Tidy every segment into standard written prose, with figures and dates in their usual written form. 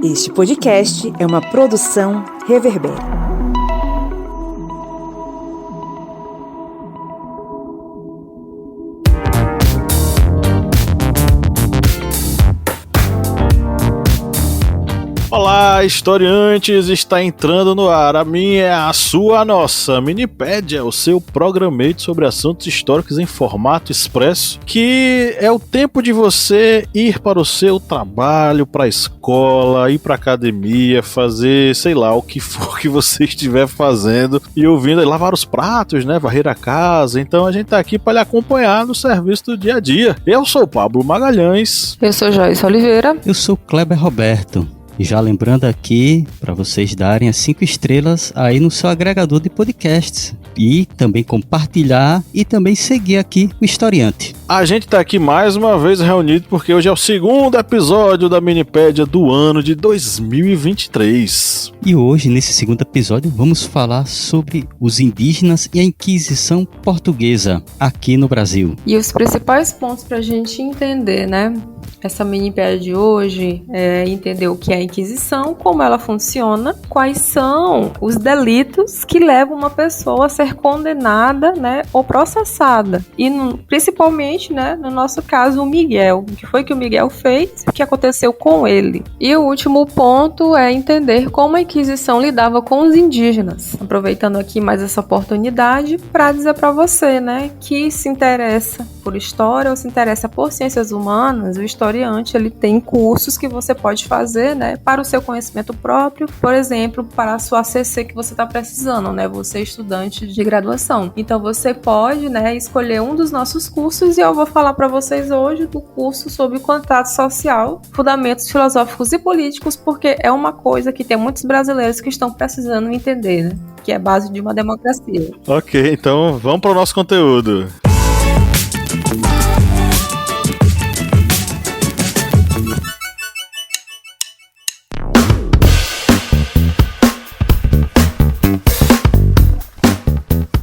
Este podcast é uma produção Reverber. Olá, historiantes! Está entrando no ar a minha, a sua, a nossa Minipédia, o seu programete sobre assuntos históricos em formato expresso, que é o tempo de você ir para o seu trabalho, para a escola, ir para a academia, fazer, sei lá, o que for que você estiver fazendo e ouvindo, lavar os pratos, né, varrer a casa. Então a gente tá aqui para lhe acompanhar no serviço do dia a dia. Eu sou o Pablo Magalhães. Eu sou Joyce Oliveira. Eu sou Kleber Roberto. E já lembrando aqui, para vocês darem as 5 estrelas aí no seu agregador de podcasts. E também compartilhar e também seguir aqui o Historiante. A gente tá aqui mais uma vez reunido porque hoje é o segundo episódio da Minipédia do ano de 2023. E hoje, nesse segundo episódio, vamos falar sobre os indígenas e a Inquisição Portuguesa aqui no Brasil. E os principais pontos para a gente entender, né? Essa minipédia de hoje é entender o que é a Inquisição, como ela funciona, quais são os delitos que levam uma pessoa a ser condenada, né, ou processada. E principalmente, né, no nosso caso, o Miguel. O que foi que o Miguel fez? O que aconteceu com ele? E o último ponto é entender como a Inquisição lidava com os indígenas. Aproveitando aqui mais essa oportunidade para dizer para você, né, que se interessa por história ou se interessa por ciências humanas, o historiante ele tem cursos que você pode fazer, né, para o seu conhecimento próprio, por exemplo, para a sua ACC que você está precisando, né, você é estudante de graduação. Então você pode, né, escolher um dos nossos cursos e eu vou falar para vocês hoje do curso sobre contrato social, fundamentos filosóficos e políticos, porque é uma coisa que tem muitos brasileiros que estão precisando entender, né, que é a base de uma democracia. Ok, então vamos para o nosso conteúdo.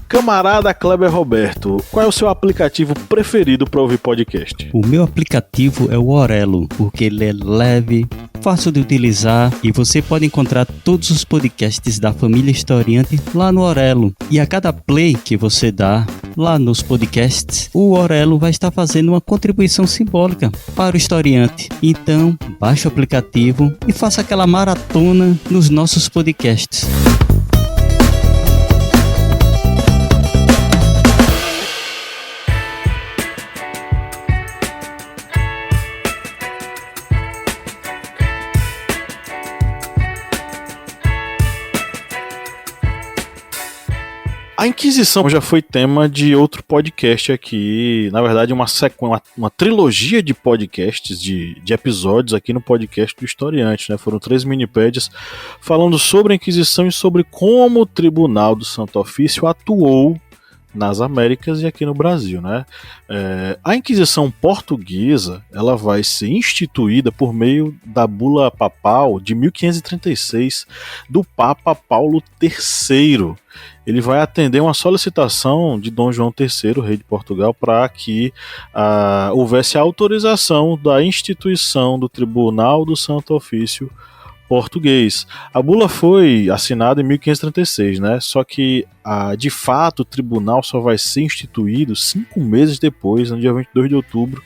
Camarada Kleber Roberto, qual é o seu aplicativo preferido para ouvir podcast? O meu aplicativo é o Orelo, porque ele é leve, fácil de utilizar e você pode encontrar todos os podcasts da família Historiante lá no Orelo. E a cada play que você dá lá nos podcasts, o Orelo vai estar fazendo uma contribuição simbólica para o historiante. Então, baixe o aplicativo e faça aquela maratona nos nossos podcasts. A Inquisição já foi tema de outro podcast aqui, na verdade uma trilogia de podcasts, de episódios aqui no podcast do Historiante, né? Foram 3 minipédias falando sobre a Inquisição e sobre como o Tribunal do Santo Ofício atuou nas Américas e aqui no Brasil, né? A Inquisição Portuguesa ela vai ser instituída por meio da bula papal de 1536 do Papa Paulo III. Ele vai atender uma solicitação de Dom João III, rei de Portugal, para que houvesse a autorização da instituição do Tribunal do Santo Ofício português. A bula foi assinada em 1536, né? Só que, de fato, o tribunal só vai ser instituído 5 meses depois, no dia 22 de outubro,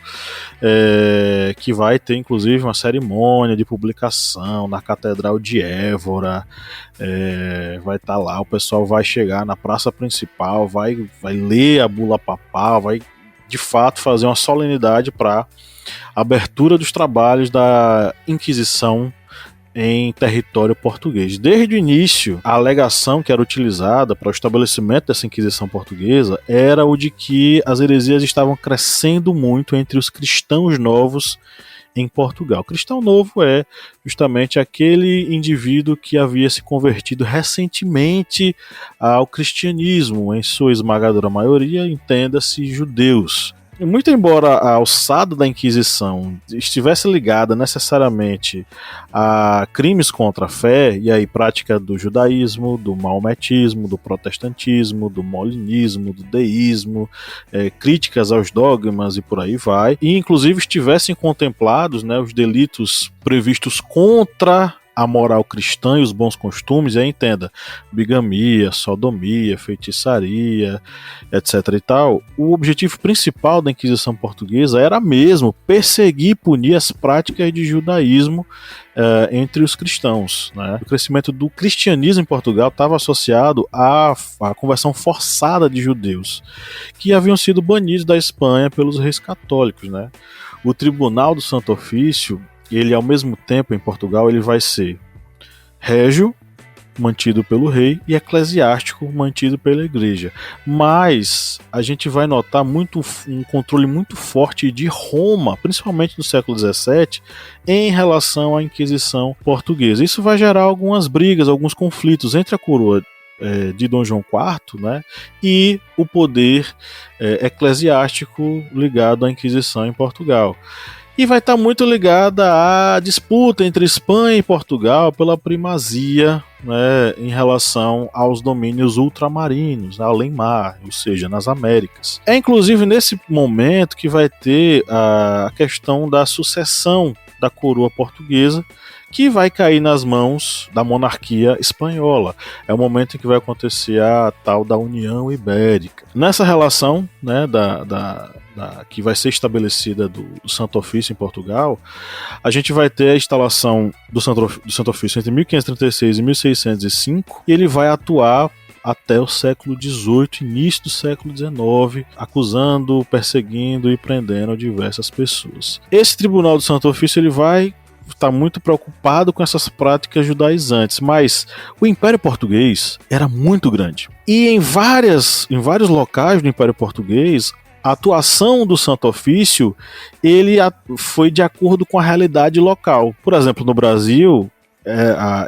que vai ter, inclusive, uma cerimônia de publicação na Catedral de Évora. Vai estar lá, o pessoal vai chegar na praça principal, vai ler a bula papal, vai, de fato, fazer uma solenidade para a abertura dos trabalhos da Inquisição em território português. Desde o início, a alegação que era utilizada para o estabelecimento dessa Inquisição portuguesa era o de que as heresias estavam crescendo muito entre os cristãos novos em Portugal. Cristão novo é justamente aquele indivíduo que havia se convertido recentemente ao cristianismo, em sua esmagadora maioria, entenda-se judeus. Muito embora a alçada da Inquisição estivesse ligada necessariamente a crimes contra a fé, e aí prática do judaísmo, do maometismo, do protestantismo, do molinismo, do deísmo, críticas aos dogmas e por aí vai, e inclusive estivessem contemplados, né, os delitos previstos contra a moral cristã e os bons costumes, e aí entenda, bigamia, sodomia, feitiçaria, etc. e tal, o objetivo principal da Inquisição Portuguesa era mesmo perseguir e punir as práticas de judaísmo entre os cristãos, né? O crescimento do cristianismo em Portugal estava associado à conversão forçada de judeus, que haviam sido banidos da Espanha pelos reis católicos, né? O Tribunal do Santo Ofício, ele ao mesmo tempo em Portugal, ele vai ser régio, mantido pelo rei, e eclesiástico, mantido pela igreja. Mas a gente vai notar um controle muito forte de Roma, principalmente no século XVII, em relação à Inquisição portuguesa. Isso vai gerar algumas brigas, alguns conflitos entre a coroa de Dom João IV, né, e o poder eclesiástico ligado à Inquisição em Portugal. E vai estar muito ligada à disputa entre Espanha e Portugal pela primazia, né, em relação aos domínios ultramarinos, além-mar, ou seja, nas Américas. É inclusive nesse momento que vai ter a questão da sucessão da coroa portuguesa, que vai cair nas mãos da monarquia espanhola. É o momento em que vai acontecer a tal da União Ibérica. Nessa relação, né, que vai ser estabelecida do Santo Ofício em Portugal, a gente vai ter a instalação do Santo Ofício entre 1536 e 1605, e ele vai atuar até o século XVIII, início do século XIX, acusando, perseguindo e prendendo diversas pessoas. Esse Tribunal do Santo Ofício ele vai estar muito preocupado com essas práticas judaizantes, mas o Império Português era muito grande. E em vários locais do Império Português, a atuação do Santo Ofício ele foi de acordo com a realidade local. Por exemplo, no Brasil,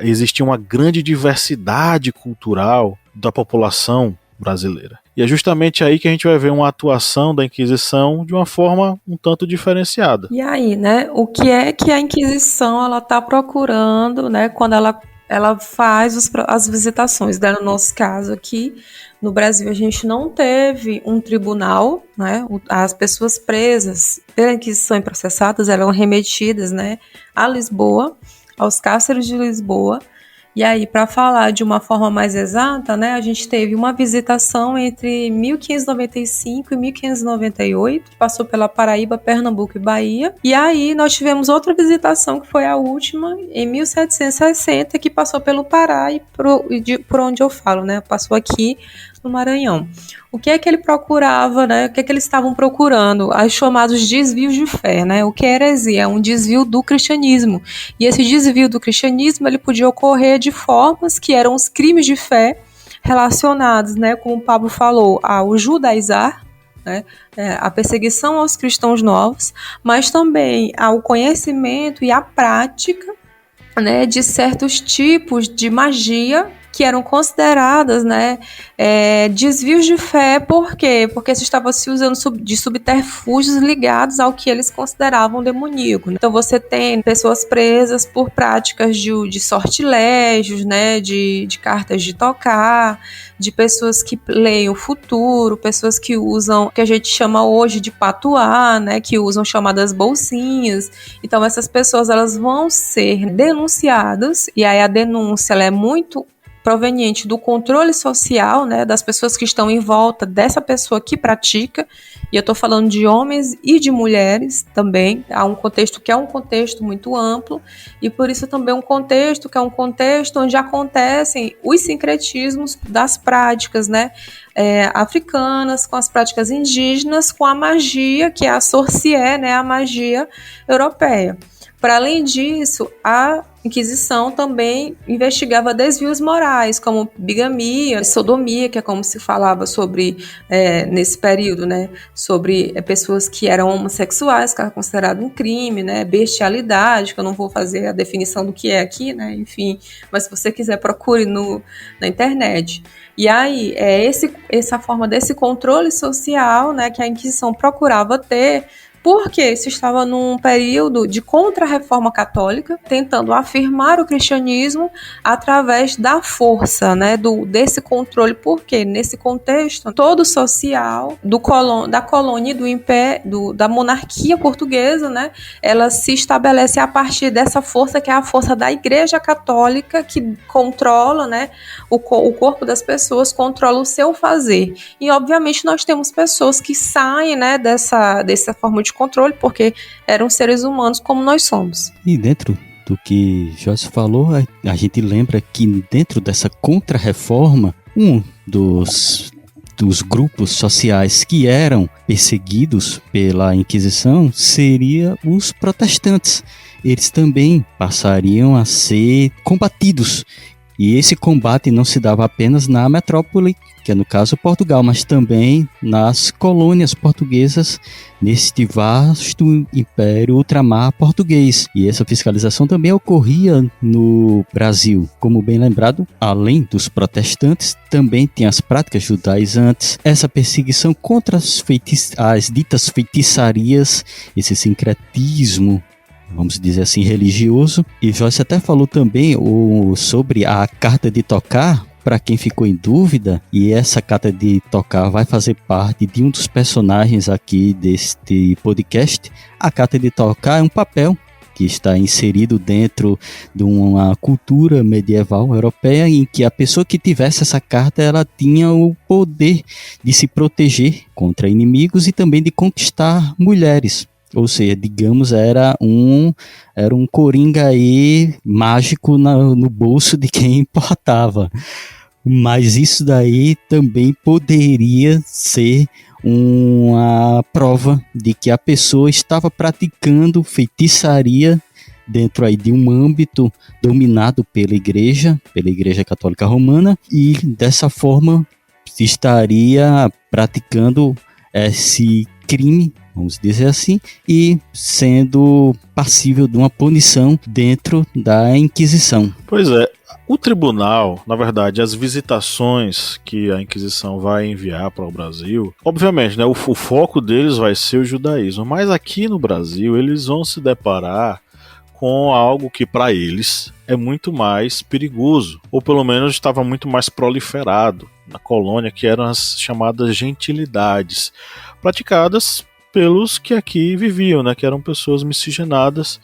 existia uma grande diversidade cultural da população brasileira. E é justamente aí que a gente vai ver uma atuação da Inquisição de uma forma um tanto diferenciada. E aí, né, o que é que a Inquisição ela está procurando, né, quando ela faz as visitações, né? No nosso caso aqui, no Brasil, a gente não teve um tribunal, né? As pessoas presas pela Inquisição e processadas eram remetidas, né, a Lisboa, aos cárceres de Lisboa. E aí, para falar de uma forma mais exata, né, a gente teve uma visitação entre 1595 e 1598, que passou pela Paraíba, Pernambuco e Bahia. E aí nós tivemos outra visitação, que foi a última, em 1760, que passou pelo Pará e por onde eu falo, né, passou aqui no Maranhão. O que é que ele procurava, né? O que é que eles estavam procurando? Os chamados desvios de fé, né? O que é heresia? É um desvio do cristianismo. E esse desvio do cristianismo, ele podia ocorrer de formas que eram os crimes de fé relacionados, né? Como o Pablo falou, ao judaizar, né? A perseguição aos cristãos novos, mas também ao conhecimento e à prática, né, de certos tipos de magia que eram consideradas, né, desvios de fé. Por quê? Porque se estava se usando de subterfúgios ligados ao que eles consideravam demoníaco. Então você tem pessoas presas por práticas de sortilégios, né, de cartas de tocar, de pessoas que leem o futuro, pessoas que usam o que a gente chama hoje de patuá, né, que usam chamadas bolsinhas. Então essas pessoas elas vão ser denunciadas, e aí a denúncia ela é muito proveniente do controle social, né, das pessoas que estão em volta dessa pessoa que pratica, e eu estou falando de homens e de mulheres também. Há um contexto que é um contexto muito amplo, e por isso também um contexto que é um contexto onde acontecem os sincretismos das práticas, né, africanas, com as práticas indígenas, com a magia, que é a sorcier, né, a magia europeia. Para além disso, a Inquisição também investigava desvios morais, como bigamia, sodomia, que é como se falava sobre, nesse período, né, sobre pessoas que eram homossexuais, que era considerado um crime, né, bestialidade, que eu não vou fazer a definição do que é aqui, né, enfim, mas se você quiser procure na internet. E aí, essa forma desse controle social, né, que a Inquisição procurava ter, porque se estava num período de contra-reforma católica, tentando afirmar o cristianismo através da força, né, desse controle, porque nesse contexto todo social da colônia do império, da monarquia portuguesa, né, ela se estabelece a partir dessa força que é a força da Igreja Católica, que controla, né, o corpo das pessoas, controla o seu fazer. E obviamente nós temos pessoas que saem, né, dessa forma de controle, porque eram seres humanos como nós somos. E dentro do que Joyce falou, a gente lembra que dentro dessa contra-reforma, um dos grupos sociais que eram perseguidos pela Inquisição seria os protestantes. Eles também passariam a ser combatidos. E esse combate não se dava apenas na metrópole, que é no caso Portugal, mas também nas colônias portuguesas, neste vasto império ultramar português. E essa fiscalização também ocorria no Brasil. Como bem lembrado, além dos protestantes, também tem as práticas judaizantes, essa perseguição contra as ditas feitiçarias, esse sincretismo, vamos dizer assim, religioso. E Joyce até falou também sobre a carta de tocar, para quem ficou em dúvida, e essa carta de tocar vai fazer parte de um dos personagens aqui deste podcast. A carta de tocar é um papel que está inserido dentro de uma cultura medieval europeia, em que a pessoa que tivesse essa carta, ela tinha o poder de se proteger contra inimigos e também de conquistar mulheres. Ou seja, digamos, era um coringa aí mágico no bolso de quem importava. Mas isso daí também poderia ser uma prova de que a pessoa estava praticando feitiçaria dentro aí de um âmbito dominado pela Igreja Católica Romana, e dessa forma estaria praticando esse crime, vamos dizer assim, e sendo passível de uma punição dentro da Inquisição. Pois é, o tribunal, na verdade, as visitações que a Inquisição vai enviar para o Brasil, obviamente, né, o foco deles vai ser o judaísmo, mas aqui no Brasil eles vão se deparar com algo que para eles é muito mais perigoso, ou pelo menos estava muito mais proliferado na colônia, que eram as chamadas gentilidades, praticadas pelos que aqui viviam, né, que eram pessoas miscigenadas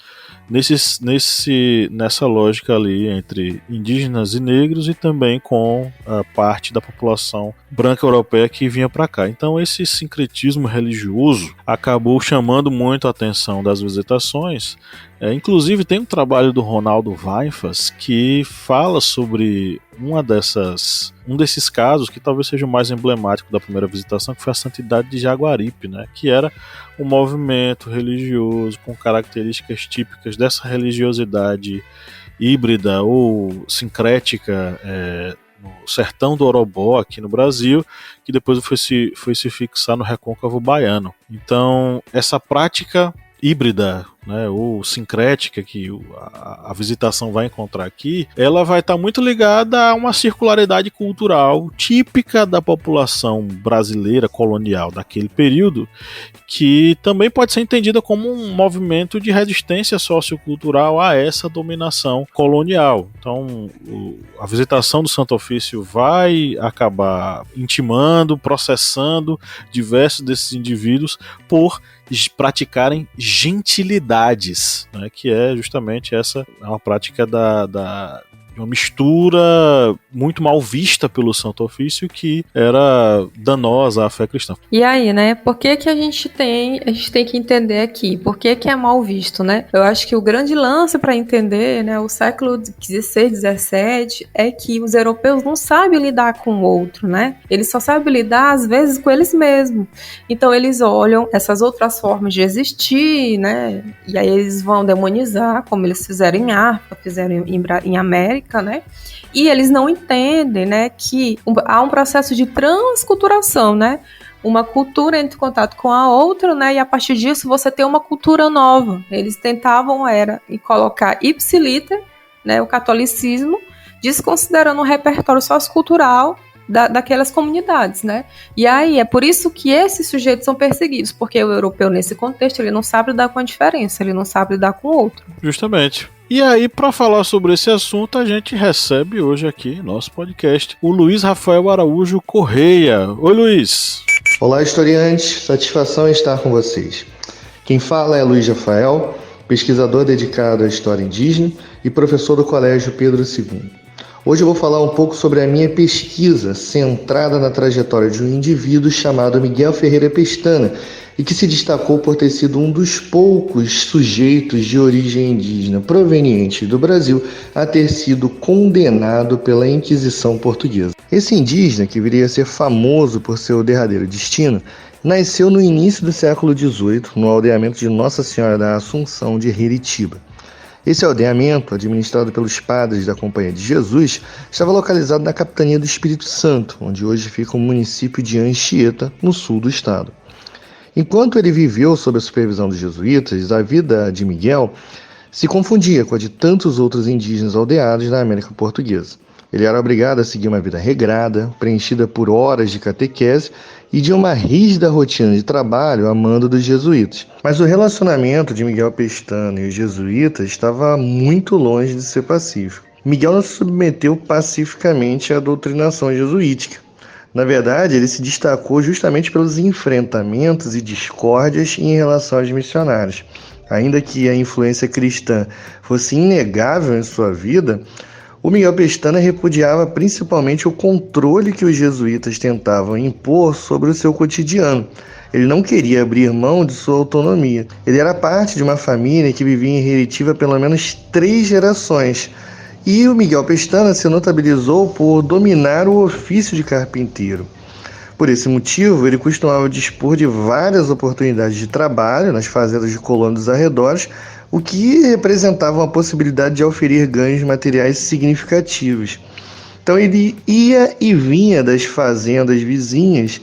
nessa lógica ali entre indígenas e negros, e também com a parte da população branca europeia que vinha para cá. Então esse sincretismo religioso acabou chamando muito a atenção das visitações. Inclusive tem um trabalho do Ronaldo Weifas que fala sobre um desses casos que talvez seja o mais emblemático da primeira visitação, que foi a Santidade de Jaguaripe, né, que era um movimento religioso com características típicas dessa religiosidade híbrida ou sincrética no sertão do Orobó, aqui no Brasil, que depois foi se fixar no recôncavo baiano. Então, essa prática híbrida, né, ou sincrética que a visitação vai encontrar aqui, ela vai estar muito ligada a uma circularidade cultural típica da população brasileira colonial daquele período, que também pode ser entendida como um movimento de resistência sociocultural a essa dominação colonial. Então, a visitação do Santo Ofício vai acabar intimando, processando diversos desses indivíduos por praticarem gentilidades, né, que é justamente uma prática de uma mistura muito mal vista pelo Santo Ofício, que era danosa à fé cristã. E aí, né, por que a gente tem que entender aqui, por que é mal visto, né? Eu acho que o grande lance para entender, né, o século XVI, XVII, é que os europeus não sabem lidar com o outro, né? Eles só sabem lidar, às vezes, com eles mesmos. Então, eles olham essas outras formas de existir, né, e aí eles vão demonizar, como eles fizeram em África, fizeram em América, né? E eles não entendem, né, que há um processo de transculturação, né? Uma cultura entra em contato com a outra, né? E a partir disso você tem uma cultura nova. Eles tentavam colocar ipsiliter, né, o catolicismo, desconsiderando o repertório sociocultural daquelas comunidades, né? E aí é por isso que esses sujeitos são perseguidos, porque o europeu, nesse contexto, ele não sabe lidar com a diferença, ele não sabe lidar com o outro. Justamente. E aí, para falar sobre esse assunto, a gente recebe hoje aqui, nosso podcast, o Luiz Rafael Araújo Correia. Oi, Luiz! Olá, historiantes! Satisfação em estar com vocês. Quem fala é Luiz Rafael, pesquisador dedicado à história indígena e professor do Colégio Pedro II. Hoje eu vou falar um pouco sobre a minha pesquisa centrada na trajetória de um indivíduo chamado Miguel Ferreira Pestana e que se destacou por ter sido um dos poucos sujeitos de origem indígena proveniente do Brasil a ter sido condenado pela Inquisição Portuguesa. Esse indígena, que viria a ser famoso por seu derradeiro destino, nasceu no início do século XVIII, no aldeamento de Nossa Senhora da Assunção de Heritiba. Esse aldeamento, administrado pelos padres da Companhia de Jesus, estava localizado na capitania do Espírito Santo, onde hoje fica o município de Anchieta, no sul do estado. Enquanto ele viveu sob a supervisão dos jesuítas, a vida de Miguel se confundia com a de tantos outros indígenas aldeados na América Portuguesa. Ele era obrigado a seguir uma vida regrada, preenchida por horas de catequese e de uma rígida rotina de trabalho a mando dos jesuítas. Mas o relacionamento de Miguel Pestana e os jesuítas estava muito longe de ser pacífico. Miguel não se submeteu pacificamente à doutrinação jesuítica. Na verdade, ele se destacou justamente pelos enfrentamentos e discórdias em relação aos missionários. Ainda que a influência cristã fosse inegável em sua vida, o Miguel Pestana repudiava principalmente o controle que os jesuítas tentavam impor sobre o seu cotidiano. Ele não queria abrir mão de sua autonomia. Ele era parte de uma família que vivia em Heritiba há pelo menos 3 gerações. E o Miguel Pestana se notabilizou por dominar o ofício de carpinteiro. Por esse motivo, ele costumava dispor de várias oportunidades de trabalho nas fazendas de colonos dos arredores, o que representava uma possibilidade de auferir ganhos materiais significativos. Então ele ia e vinha das fazendas vizinhas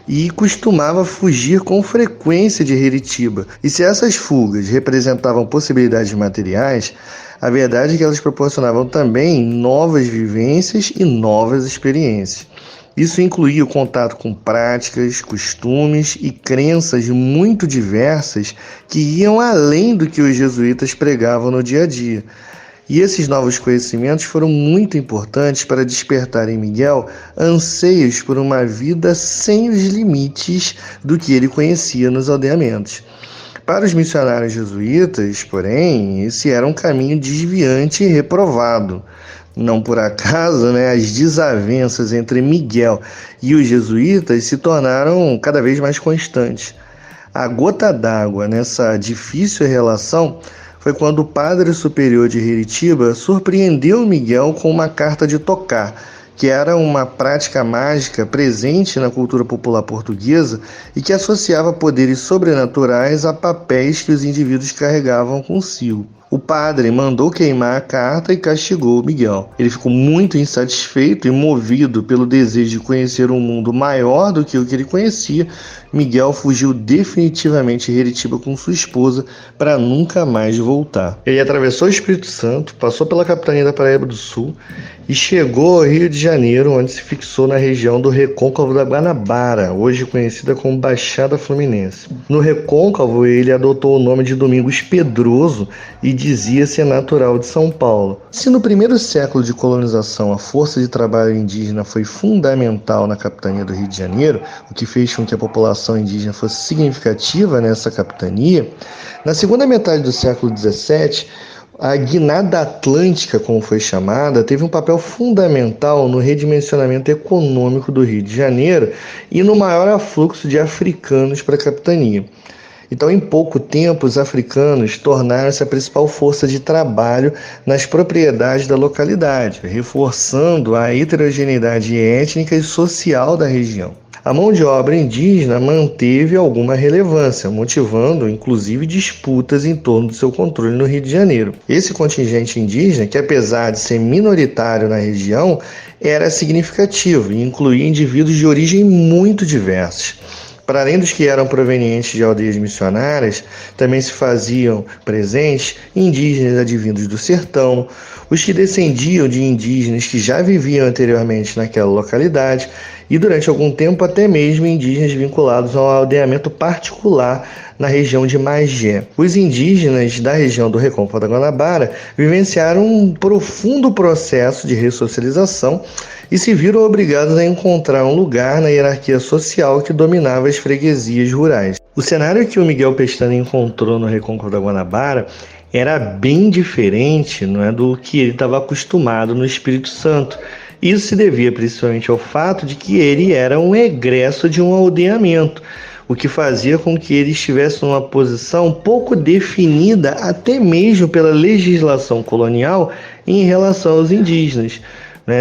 e costumava fugir com frequência de Heritiba. E se essas fugas representavam possibilidades materiais, a verdade é que elas proporcionavam também novas vivências e novas experiências. Isso incluía o contato com práticas, costumes e crenças muito diversas que iam além do que os jesuítas pregavam no dia a dia. E esses novos conhecimentos foram muito importantes para despertar em Miguel anseios por uma vida sem os limites do que ele conhecia nos aldeamentos. Para os missionários jesuítas, porém, esse era um caminho desviante e reprovado. Não por acaso, as desavenças entre Miguel e os jesuítas se tornaram cada vez mais constantes. A gota d'água nessa difícil relação foi quando o padre superior de Heritiba surpreendeu Miguel com uma carta de tocar, que era uma prática mágica presente na cultura popular portuguesa e que associava poderes sobrenaturais a papéis que os indivíduos carregavam consigo. O padre mandou queimar a carta e castigou Miguel. Ele ficou muito insatisfeito e movido pelo desejo de conhecer um mundo maior do que o que ele conhecia. Miguel fugiu definitivamente de Heritiba com sua esposa para nunca mais voltar. Ele atravessou o Espírito Santo, passou pela capitania da Paraíba do Sul e chegou ao Rio de Janeiro, onde se fixou na região do Recôncavo da Guanabara, hoje conhecida como Baixada Fluminense. No Recôncavo, ele adotou o nome de Domingos Pedroso e dizia-se natural de São Paulo. Se no primeiro século de colonização a força de trabalho indígena foi fundamental na capitania do Rio de Janeiro, o que fez com que a população indígena fosse significativa nessa capitania, na segunda metade do século XVII, a Guinada Atlântica, como foi chamada, teve um papel fundamental no redimensionamento econômico do Rio de Janeiro e no maior afluxo de africanos para a capitania. Então, em pouco tempo, os africanos tornaram-se a principal força de trabalho nas propriedades da localidade, reforçando a heterogeneidade étnica e social da região. A mão de obra indígena manteve alguma relevância, motivando inclusive disputas em torno do seu controle no Rio de Janeiro. Esse contingente indígena, que apesar de ser minoritário na região, era significativo e incluía indivíduos de origem muito diversas. Para além dos que eram provenientes de aldeias missionárias, também se faziam presentes indígenas advindos do sertão, os que descendiam de indígenas que já viviam anteriormente naquela localidade e durante algum tempo até mesmo indígenas vinculados ao aldeamento particular na região de Magé. Os indígenas da região do Recôncavo da Guanabara vivenciaram um profundo processo de ressocialização e se viram obrigados a encontrar um lugar na hierarquia social que dominava as freguesias rurais. O cenário que o Miguel Pestana encontrou no Recôncavo da Guanabara era bem diferente, não é, do que ele estava acostumado no Espírito Santo. Isso se devia principalmente ao fato de que ele era um egresso de um aldeamento, o que fazia com que ele estivesse numa posição pouco definida até mesmo pela legislação colonial em relação aos indígenas.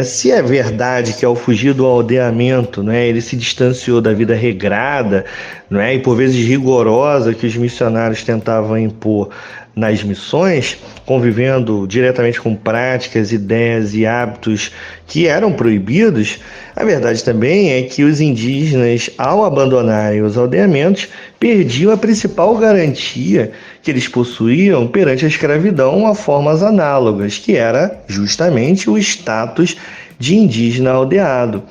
Se é verdade que ao fugir do aldeamento, ele se distanciou da vida regrada, e por vezes rigorosa que os missionários tentavam impor nas missões, convivendo diretamente com práticas, ideias e hábitos que eram proibidos, a verdade também é que os indígenas, ao abandonarem os aldeamentos, perdiam a principal garantia que eles possuíam perante a escravidão a formas análogas, que era justamente o status de indígena aldeado.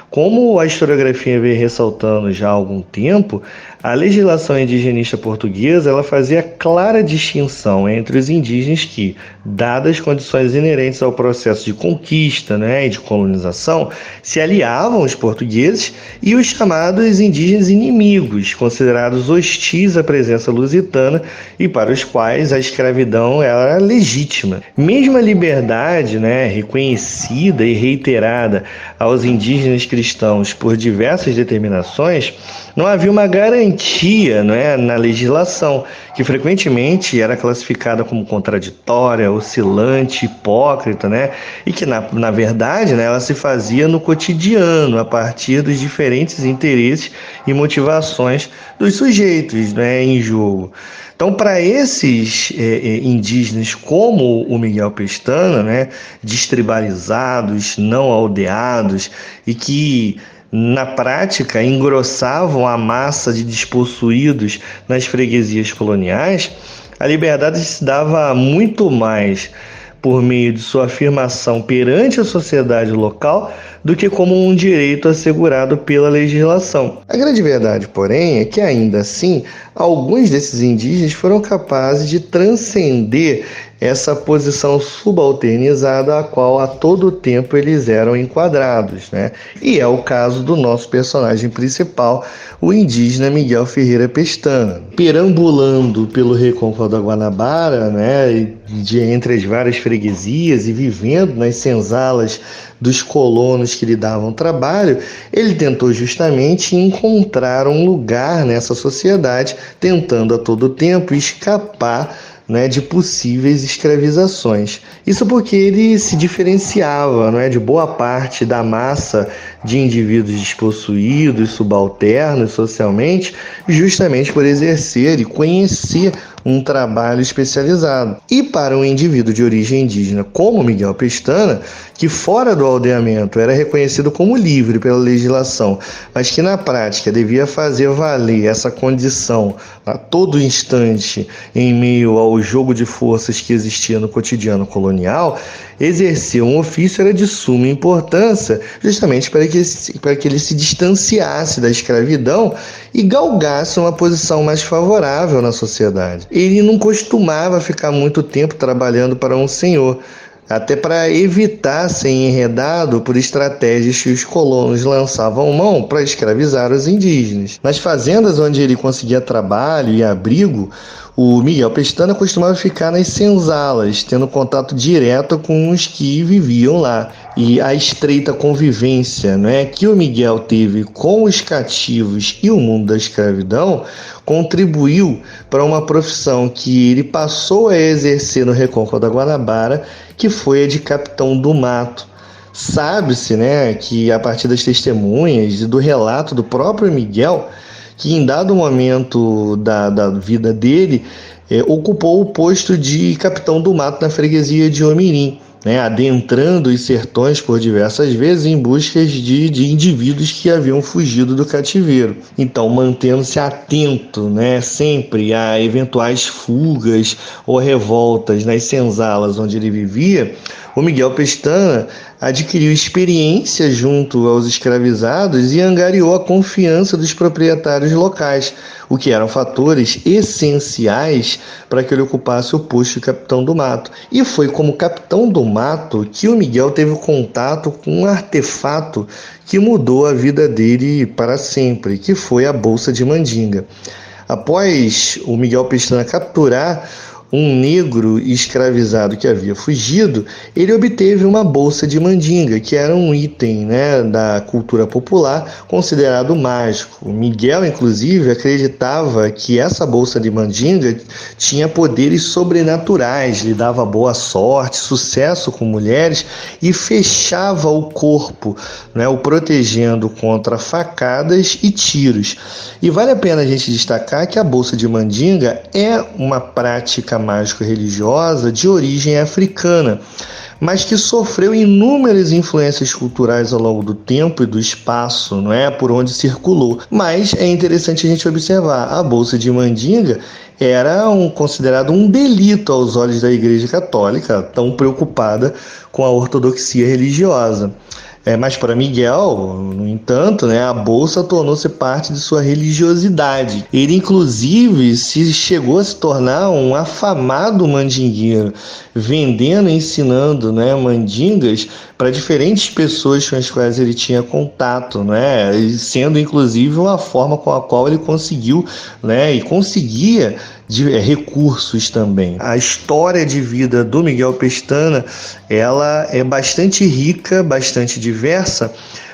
Como a historiografia vem ressaltando já há algum tempo, a legislação indigenista portuguesa ela fazia clara distinção entre os indígenas que, dadas as condições inerentes ao processo de conquista e de colonização, se aliavam aos portugueses e os chamados indígenas inimigos, considerados hostis à presença lusitana e para os quais a escravidão era legítima. Mesmo a liberdade reconhecida e reiterada aos indígenas cristãos por diversas determinações, não havia uma garantia na legislação, que frequentemente era classificada como contraditória, oscilante, hipócrita, e que, na verdade, ela se fazia no cotidiano, a partir dos diferentes interesses e motivações dos sujeitos em jogo. Então, para esses indígenas como o Miguel Pestana, destribalizados, não aldeados e que na prática engrossavam a massa de despossuídos nas freguesias coloniais, a liberdade se dava muito mais por meio de sua afirmação perante a sociedade local do que como um direito assegurado pela legislação. A grande verdade, porém, é que ainda assim, alguns desses indígenas foram capazes de transcender essa posição subalternizada a qual a todo tempo eles eram enquadrados, E é o caso do nosso personagem principal, o indígena Miguel Ferreira Pestana. Perambulando pelo Recôncavo da Guanabara, entre as várias freguesias e vivendo nas senzalas dos colonos que lhe davam trabalho, ele tentou justamente encontrar um lugar nessa sociedade, tentando a todo tempo escapar de possíveis escravizações. Isso porque ele se diferenciava de boa parte da massa de indivíduos despossuídos, subalternos socialmente, justamente por exercer e conhecer um trabalho especializado. E para um indivíduo de origem indígena como Miguel Pestana, que fora do aldeamento era reconhecido como livre pela legislação, mas que na prática devia fazer valer essa condição a todo instante em meio ao jogo de forças que existia no cotidiano colonial, exercer um ofício era de suma importância, justamente para que ele se distanciasse da escravidão e galgasse uma posição mais favorável na sociedade. Ele não costumava ficar muito tempo trabalhando para um senhor, até para evitar ser enredado por estratégias que os colonos lançavam mão para escravizar os indígenas. Nas fazendas onde ele conseguia trabalho e abrigo, o Miguel Pestana costumava ficar nas senzalas, tendo contato direto com os que viviam lá. E a estreita convivência que o Miguel teve com os cativos e o mundo da escravidão contribuiu para uma profissão que ele passou a exercer no Recôncavo da Guanabara, que foi a de capitão do mato. Sabe-se que a partir das testemunhas e do relato do próprio Miguel, que em dado momento da vida dele, ocupou o posto de capitão do mato na freguesia de Omirim, né, adentrando os sertões por diversas vezes em busca de indivíduos que haviam fugido do cativeiro. Então, mantendo-se atento, né, sempre a eventuais fugas ou revoltas nas senzalas onde ele vivia, o Miguel Pestana adquiriu experiência junto aos escravizados e angariou a confiança dos proprietários locais, o que eram fatores essenciais para que ele ocupasse o posto de capitão do mato. E foi como capitão do mato que o Miguel teve contato com um artefato que mudou a vida dele para sempre, que foi a bolsa de mandinga. Após o Miguel Pestana capturar um negro escravizado que havia fugido, ele obteve uma bolsa de mandinga, que era um item, né, da cultura popular considerado mágico. O Miguel, inclusive, acreditava que essa bolsa de mandinga tinha poderes sobrenaturais, lhe dava boa sorte, sucesso com mulheres e fechava o corpo, né, o protegendo contra facadas e tiros. E vale a pena a gente destacar que a bolsa de mandinga é uma prática mágico-religiosa de origem africana, mas que sofreu inúmeras influências culturais ao longo do tempo e do espaço, não é, por onde circulou. Mas é interessante a gente observar, a bolsa de mandinga era considerado um delito aos olhos da Igreja Católica, tão preocupada com a ortodoxia religiosa. Mas para Miguel, no entanto, né, a bolsa tornou-se parte de sua religiosidade. Ele, inclusive, chegou a se tornar um afamado mandingueiro, vendendo e ensinando, né, mandingas para diferentes pessoas com as quais ele tinha contato, né, sendo, inclusive, uma forma com a qual ele conseguiu, né, e conseguia recursos também. A história de vida do Miguel Pestana, ela é bastante rica, bastante diversa,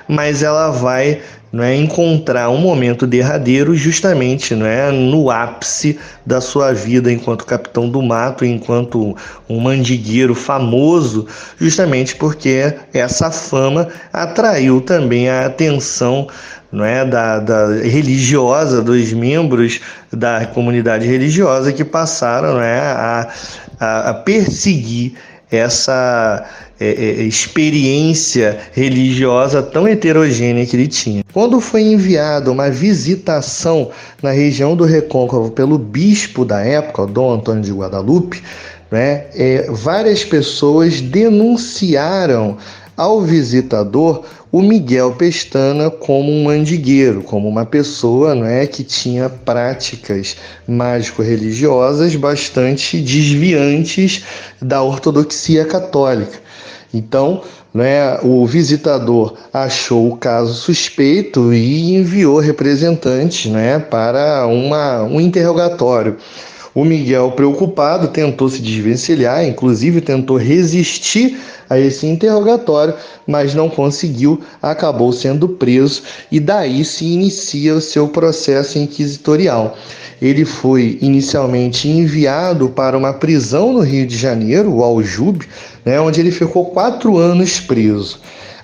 mas ela vai, né, encontrar um momento derradeiro justamente, né, no ápice da sua vida enquanto capitão do mato, enquanto um mandingueiro famoso, justamente porque essa fama atraiu também a atenção, não é, da religiosa, dos membros da comunidade religiosa que passaram, não é, a perseguir essa experiência religiosa tão heterogênea que ele tinha. Quando foi enviada uma visitação na região do Recôncavo pelo bispo da época, Dom Antônio de Guadalupe, né, várias pessoas denunciaram ao visitador o Miguel Pestana como um mandingueiro, como uma pessoa, não é, que tinha práticas mágico-religiosas bastante desviantes da ortodoxia católica. Então, né, o visitador achou o caso suspeito e enviou representantes, né, para um interrogatório. O Miguel, preocupado, tentou se desvencilhar, inclusive tentou resistir a esse interrogatório, mas não conseguiu, acabou sendo preso e daí se inicia o seu processo inquisitorial. Ele foi inicialmente enviado para uma prisão no Rio de Janeiro, o Aljube, né, onde ele ficou 4 anos preso.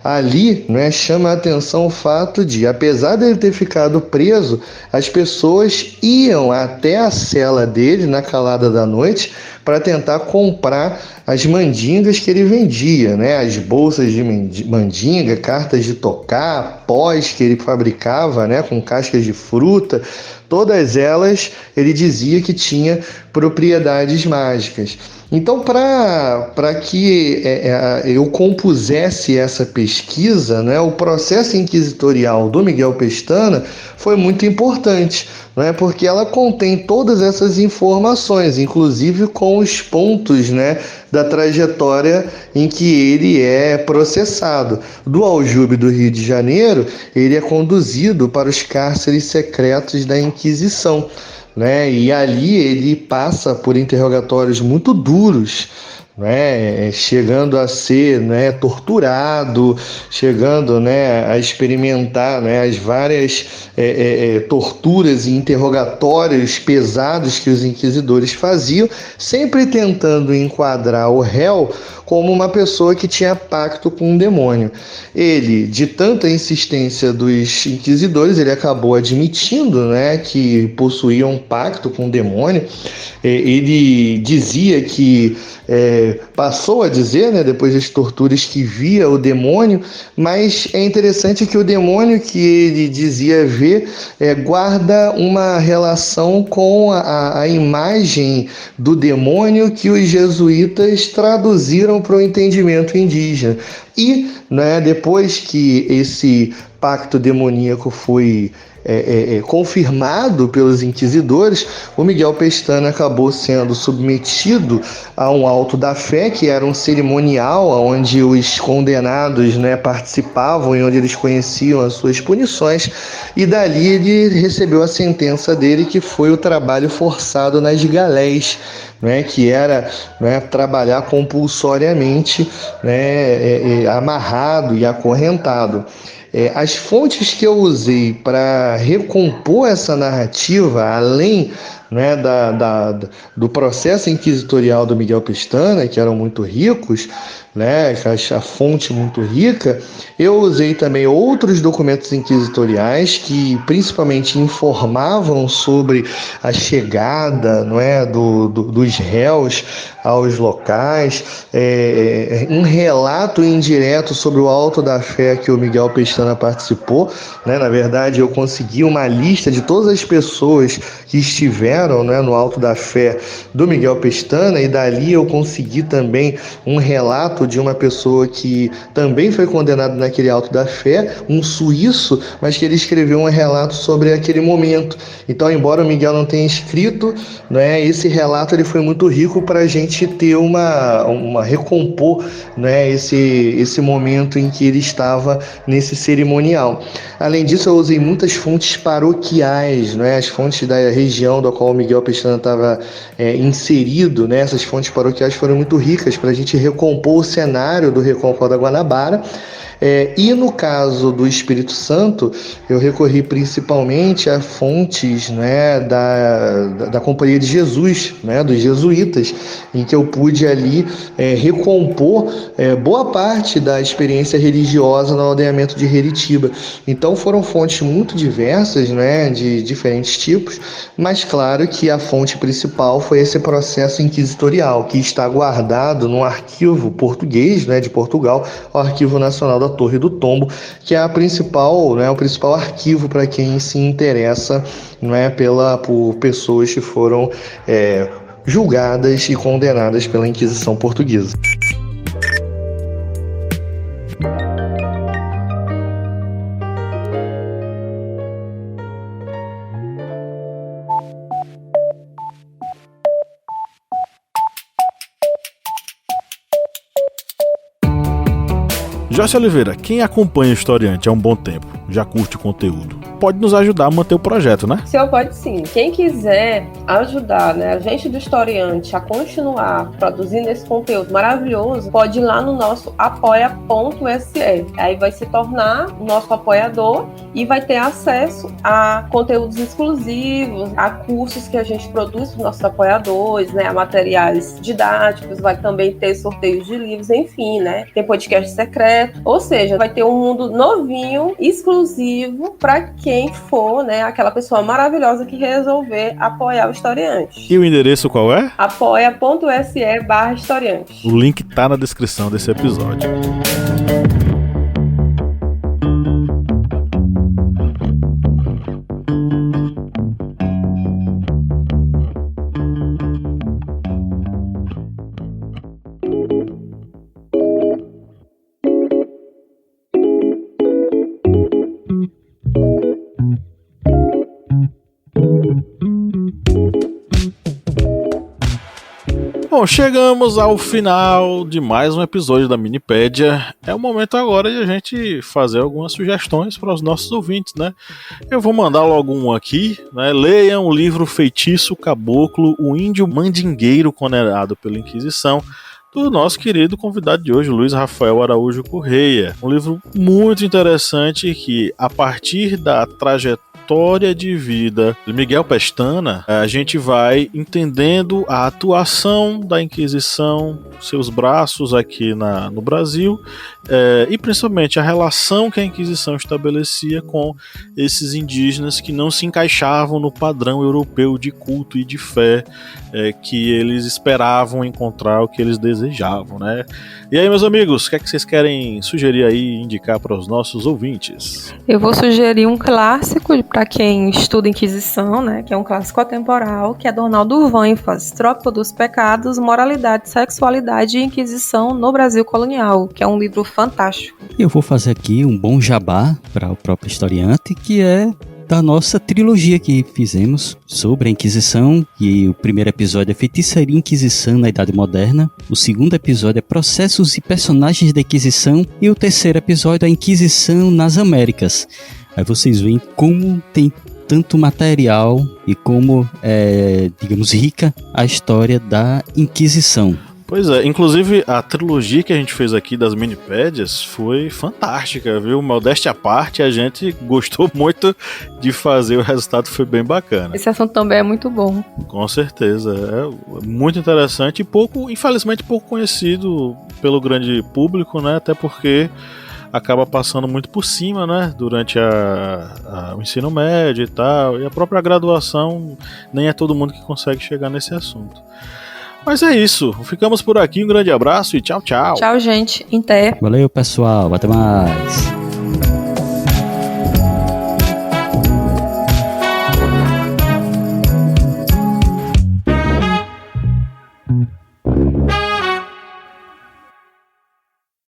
Ali, né, chama a atenção o fato de, apesar de ele ter ficado preso, as pessoas iam até a cela dele na calada da noite para tentar comprar as mandingas que ele vendia, né, as bolsas de mandinga, cartas de tocar, pós que ele fabricava, né, com cascas de fruta. Todas elas ele dizia que tinha propriedades mágicas. Então, para que eu compusesse essa pesquisa, né, o processo inquisitorial do Miguel Pestana foi muito importante, né, porque ela contém todas essas informações, inclusive com os pontos, né, da trajetória em que ele é processado. Do Aljube do Rio de Janeiro, ele é conduzido para os cárceres secretos da Inquisição, né? E ali ele passa por interrogatórios muito duros, né? Chegando a ser, né, torturado, chegando, né, a experimentar, né, as várias torturas e interrogatórios pesados que os inquisidores faziam, sempre tentando enquadrar o réu como uma pessoa que tinha pacto com um demônio. Ele, de tanta insistência dos inquisidores, ele acabou admitindo, né, que possuía um pacto com o demônio. Ele dizia que passou a dizer, né, depois das torturas, que via o demônio, mas é interessante que o demônio que ele dizia ver guarda uma relação com a imagem do demônio que os jesuítas traduziram para o entendimento indígena. E, né, depois que esse pacto demoníaco foi confirmado pelos inquisidores, o Miguel Pestana acabou sendo submetido a um auto da fé, que era um cerimonial onde os condenados, né, participavam e onde eles conheciam as suas punições, e dali ele recebeu a sentença dele, que foi o trabalho forçado nas galés, né, que era, né, trabalhar compulsoriamente, né, amarrado e acorrentado. As fontes que eu usei para recompor essa narrativa, além, né, do processo inquisitorial do Miguel Pestana, que eram muito ricos, né, a fonte muito rica, eu usei também outros documentos inquisitoriais que principalmente informavam sobre a chegada, não é, dos réus aos locais, um relato indireto sobre o auto da fé que o Miguel Pestana participou, né? Na verdade, eu consegui uma lista de todas as pessoas que estiveram, né, no auto da fé do Miguel Pestana, e dali eu consegui também um relato de uma pessoa que também foi condenada naquele auto da fé, um suíço, mas que ele escreveu um relato sobre aquele momento. Então, embora o Miguel não tenha escrito, né, esse relato ele foi muito rico para a gente ter uma recompor, né, esse momento em que ele estava nesse cerimonial. Além disso, eu usei muitas fontes paroquiais, né, as fontes da região da qual o Miguel Pestana estava inserido, né, essas fontes paroquiais foram muito ricas para a gente recompor o cenário do Recôncavo da Guanabara. E no caso do Espírito Santo, eu recorri principalmente a fontes, né, da Companhia de Jesus, né, dos jesuítas, em que eu pude ali recompor boa parte da experiência religiosa no aldeamento de Heritiba. Então foram fontes muito diversas, né, de diferentes tipos, mas claro que a fonte principal foi esse processo inquisitorial, que está guardado no arquivo português, né, de Portugal, o Arquivo Nacional da Torre do Tombo, que é o principal arquivo para quem se interessa, né, por pessoas que foram julgadas e condenadas pela Inquisição Portuguesa. Joyce Oliveira, quem acompanha o Historiante há um bom tempo, já curte o conteúdo, pode nos ajudar a manter o projeto, né? Senhor, pode sim. Quem quiser ajudar, né, a gente do Historiante a continuar produzindo esse conteúdo maravilhoso, pode ir lá no nosso apoia.se. Aí vai se tornar nosso apoiador e vai ter acesso a conteúdos exclusivos, a cursos que a gente produz para os nossos apoiadores, né, a materiais didáticos, vai também ter sorteios de livros, enfim, né? Tem podcast secreto, ou seja, vai ter um mundo novinho, exclusivo para quem for, né, aquela pessoa maravilhosa que resolver apoiar o Historiante. E o endereço qual é? apoia.se/historiante. O link tá na descrição desse episódio. Bom, chegamos ao final de mais um episódio da Minipédia. É o momento agora de a gente fazer algumas sugestões para os nossos ouvintes, né? Eu vou mandar logo um aqui, né? Leiam o livro Feitiço Caboclo, o Índio Mandingueiro Condenado pela Inquisição, do nosso querido convidado de hoje, Luiz Rafael Araújo Correia. Um livro muito interessante que, a partir da trajetória história de vida de Miguel Pestana, a gente vai entendendo a atuação da Inquisição, seus braços aqui no Brasil, e principalmente a relação que a Inquisição estabelecia com esses indígenas que não se encaixavam no padrão europeu de culto e de fé que eles esperavam encontrar, o que eles desejavam, né? E aí, meus amigos, o que é que vocês querem sugerir aí e indicar para os nossos ouvintes? Eu vou sugerir um clássico para quem estuda Inquisição, né? Que é um clássico atemporal, que é do Arnaldo Vanfas, Trópico dos Pecados, Moralidade, Sexualidade e Inquisição no Brasil Colonial, que é um livro fantástico. Eu vou fazer aqui um bom jabá para o próprio historiante, que é da nossa trilogia que fizemos sobre a Inquisição, e o primeiro episódio é Feitiçaria e Inquisição na Idade Moderna, o segundo episódio é Processos e Personagens da Inquisição, e o terceiro episódio é a Inquisição nas Américas. Aí vocês veem como tem tanto material e como é, digamos, rica a história da Inquisição. Pois é, inclusive a trilogia que a gente fez aqui das minipédias foi fantástica, viu? Modéstia à parte, a gente gostou muito de fazer, o resultado foi bem bacana. Esse assunto também é muito bom. Com certeza, é muito interessante e infelizmente pouco conhecido pelo grande público, né? Até porque acaba passando muito por cima, né? Durante o ensino médio e tal, e a própria graduação, nem é todo mundo que consegue chegar nesse assunto. Mas é isso, ficamos por aqui, um grande abraço e tchau, tchau. Tchau, gente, até. Valeu, pessoal, até mais.